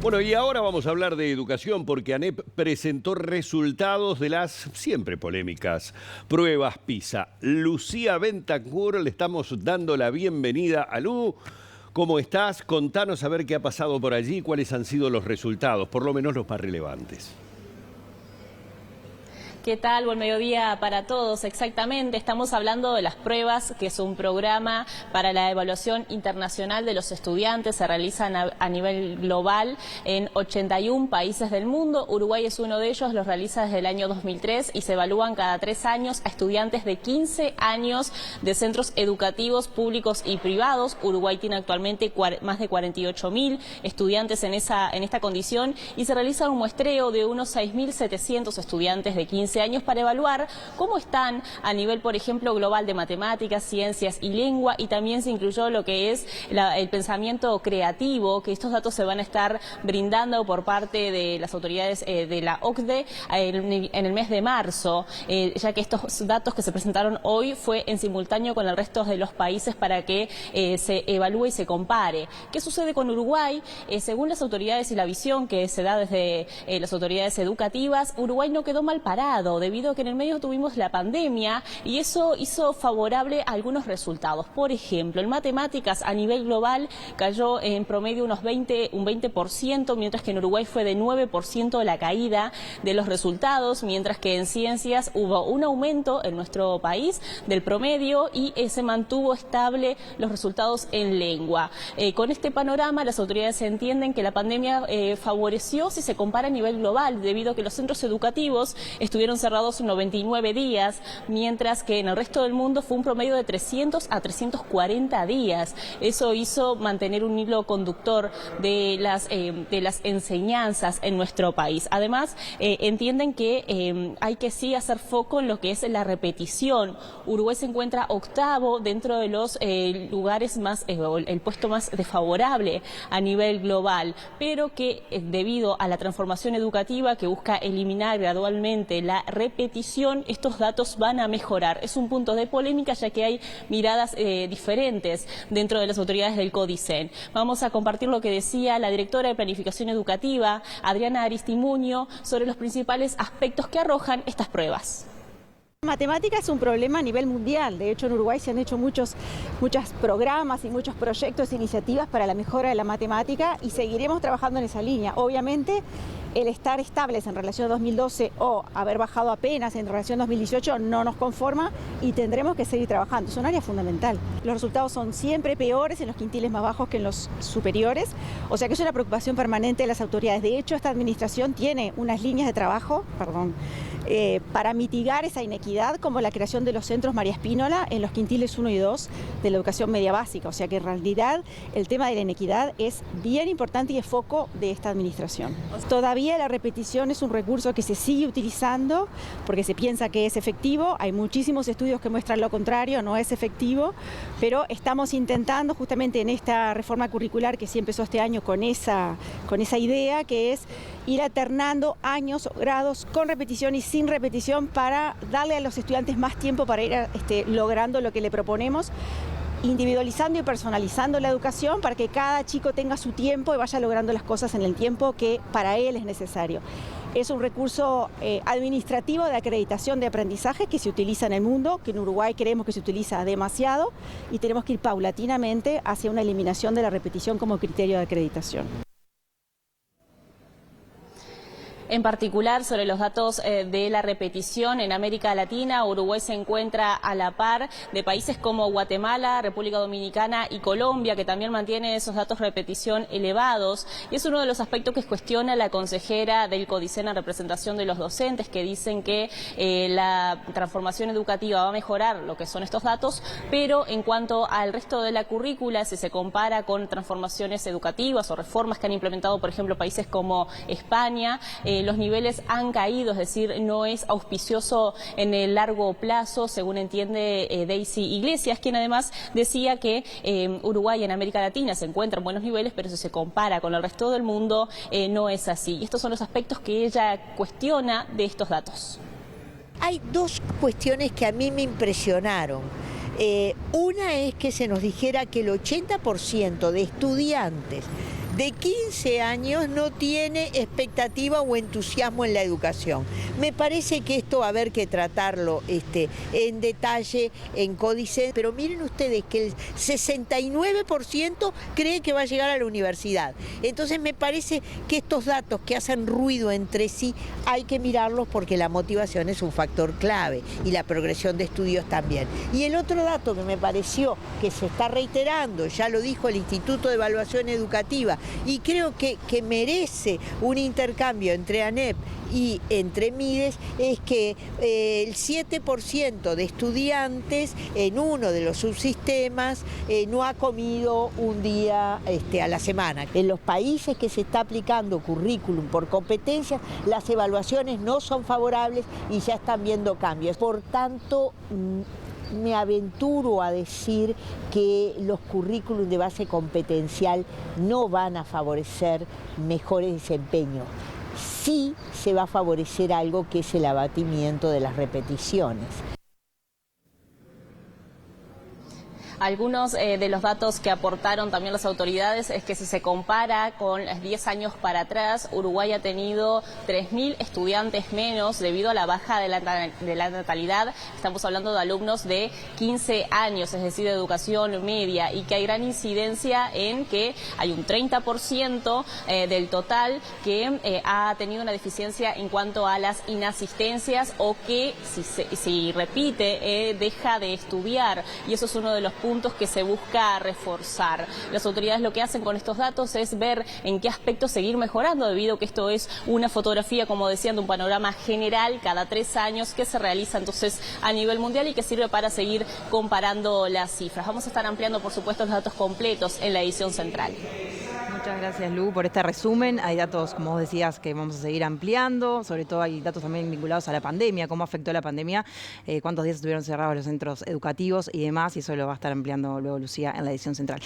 Bueno, y ahora vamos a hablar de educación porque ANEP presentó resultados de las siempre polémicas pruebas PISA. Lucía Bentancur, le estamos dando la bienvenida. A Lu, ¿cómo estás? Contanos a ver qué ha pasado por allí, cuáles han sido los resultados, por lo menos los más relevantes. ¿Qué tal? Buen mediodía para todos. Exactamente, estamos hablando de las pruebas, que es un programa para la evaluación internacional de los estudiantes. Se realizan a nivel global en 81 países del mundo. Uruguay es uno de ellos, los realiza desde el año 2003 y se evalúan cada 3 años a estudiantes de 15 años de centros educativos públicos y privados. Uruguay tiene actualmente más de 48.000 estudiantes en esta condición y se realiza un muestreo de unos 6.700 estudiantes de 15 años para evaluar cómo están a nivel, por ejemplo, global de matemáticas, ciencias y lengua, y también se incluyó lo que es el pensamiento creativo, que estos datos se van a estar brindando por parte de las autoridades de la OCDE en el mes de marzo, ya que estos datos que se presentaron hoy fue en simultáneo con el resto de los países para que se evalúe y se compare. ¿Qué sucede con Uruguay? Según las autoridades y la visión que se da desde las autoridades educativas, Uruguay no quedó mal parado, debido a que en el medio tuvimos la pandemia y eso hizo favorable algunos resultados. Por ejemplo, en matemáticas a nivel global cayó en promedio un 20%, mientras que en Uruguay fue de 9% la caída de los resultados, mientras que en ciencias hubo un aumento en nuestro país del promedio y se mantuvo estable los resultados en lengua. Con este panorama, las autoridades entienden que la pandemia favoreció si se compara a nivel global, debido a que los centros educativos estuvieron cerrados 99 días, mientras que en el resto del mundo fue un promedio de 300 a 340 días. Eso hizo mantener un hilo conductor de las enseñanzas en nuestro país. Además, entienden que hay que sí hacer foco en lo que es la repetición. Uruguay se encuentra octavo dentro de los lugares más, el puesto más desfavorable a nivel global, pero que debido a la transformación educativa que busca eliminar gradualmente la repetición, estos datos van a mejorar. Es un punto de polémica, ya que hay miradas diferentes dentro de las autoridades del CODICEN. Vamos a compartir lo que decía la directora de Planificación Educativa, Adriana Aristimuño, sobre los principales aspectos que arrojan estas pruebas. Matemática es un problema a nivel mundial. De hecho, en Uruguay se han hecho muchos programas y muchos proyectos e iniciativas para la mejora de la matemática y seguiremos trabajando en esa línea. Obviamente, el estar estables en relación a 2012 o haber bajado apenas en relación a 2018 no nos conforma y tendremos que seguir trabajando. Es un área fundamental. Los resultados son siempre peores en los quintiles más bajos que en los superiores, o sea que es una preocupación permanente de las autoridades. De hecho, esta administración tiene unas líneas de trabajo, para mitigar esa inequidad, como la creación de los centros María Espínola en los quintiles 1 y 2 de la educación media básica. O sea que en realidad el tema de la inequidad es bien importante y es foco de esta administración. Todavía la repetición es un recurso que se sigue utilizando porque se piensa que es efectivo. Hay muchísimos estudios que muestran lo contrario, no es efectivo, pero estamos intentando justamente en esta reforma curricular que sí empezó este año con esa idea, que es ir alternando años o grados con repetición y sin repetición para darle a los estudiantes más tiempo para ir logrando lo que le proponemos, individualizando y personalizando la educación para que cada chico tenga su tiempo y vaya logrando las cosas en el tiempo que para él es necesario. Es un recurso administrativo de acreditación de aprendizaje que se utiliza en el mundo, que en Uruguay creemos que se utiliza demasiado y tenemos que ir paulatinamente hacia una eliminación de la repetición como criterio de acreditación. En particular, sobre los datos de la repetición en América Latina, Uruguay se encuentra a la par de países como Guatemala, República Dominicana y Colombia, que también mantienen esos datos de repetición elevados. Y es uno de los aspectos que cuestiona la consejera del CODICEN en representación de los docentes, que dicen que la transformación educativa va a mejorar lo que son estos datos, pero en cuanto al resto de la currícula, si se compara con transformaciones educativas o reformas que han implementado, por ejemplo, países como España, los niveles han caído, es decir, no es auspicioso en el largo plazo, según entiende Daisy Iglesias, quien además decía que Uruguay en América Latina se encuentra en buenos niveles, pero si se compara con el resto del mundo no es así. Y estos son los aspectos que ella cuestiona de estos datos. Hay dos cuestiones que a mí me impresionaron. Una es que se nos dijera que el 80% de estudiantes de 15 años no tiene expectativa o entusiasmo en la educación. Me parece que esto va a haber que tratarlo en detalle en Códice, pero miren ustedes que el 69% cree que va a llegar a la universidad. Entonces me parece que estos datos que hacen ruido entre sí hay que mirarlos porque la motivación es un factor clave y la progresión de estudios también. Y el otro dato que me pareció que se está reiterando, ya lo dijo el Instituto de Evaluación Educativa, y creo que merece un intercambio entre ANEP y entre Mides, es que el 7% de estudiantes en uno de los subsistemas no ha comido un día a la semana. En los países que se está aplicando currículum por competencias, las evaluaciones no son favorables y ya están viendo cambios. Por tanto, me aventuro a decir que los currículum de base competencial no van a favorecer mejores desempeños. Sí se va a favorecer algo que es el abatimiento de las repeticiones. Algunos de los datos que aportaron también las autoridades es que si se compara con 10 años para atrás, Uruguay ha tenido 3.000 estudiantes menos debido a la baja de la natalidad. Estamos hablando de alumnos de 15 años, es decir, de educación media, y que hay gran incidencia en que hay un 30% del total que ha tenido una deficiencia en cuanto a las inasistencias o que si repite deja de estudiar, y eso es uno de los puntos que se busca reforzar. Las autoridades lo que hacen con estos datos es ver en qué aspectos seguir mejorando, debido a que esto es una fotografía, como decían, de un panorama general cada 3 años que se realiza entonces a nivel mundial y que sirve para seguir comparando las cifras. Vamos a estar ampliando, por supuesto, los datos completos en la edición central. Muchas gracias, Lu, por este resumen. Hay datos, como vos decías, que vamos a seguir ampliando. Sobre todo hay datos también vinculados a la pandemia, cómo afectó la pandemia, cuántos días estuvieron cerrados los centros educativos y demás. Y eso lo va a estar ampliando luego Lucía en la edición central.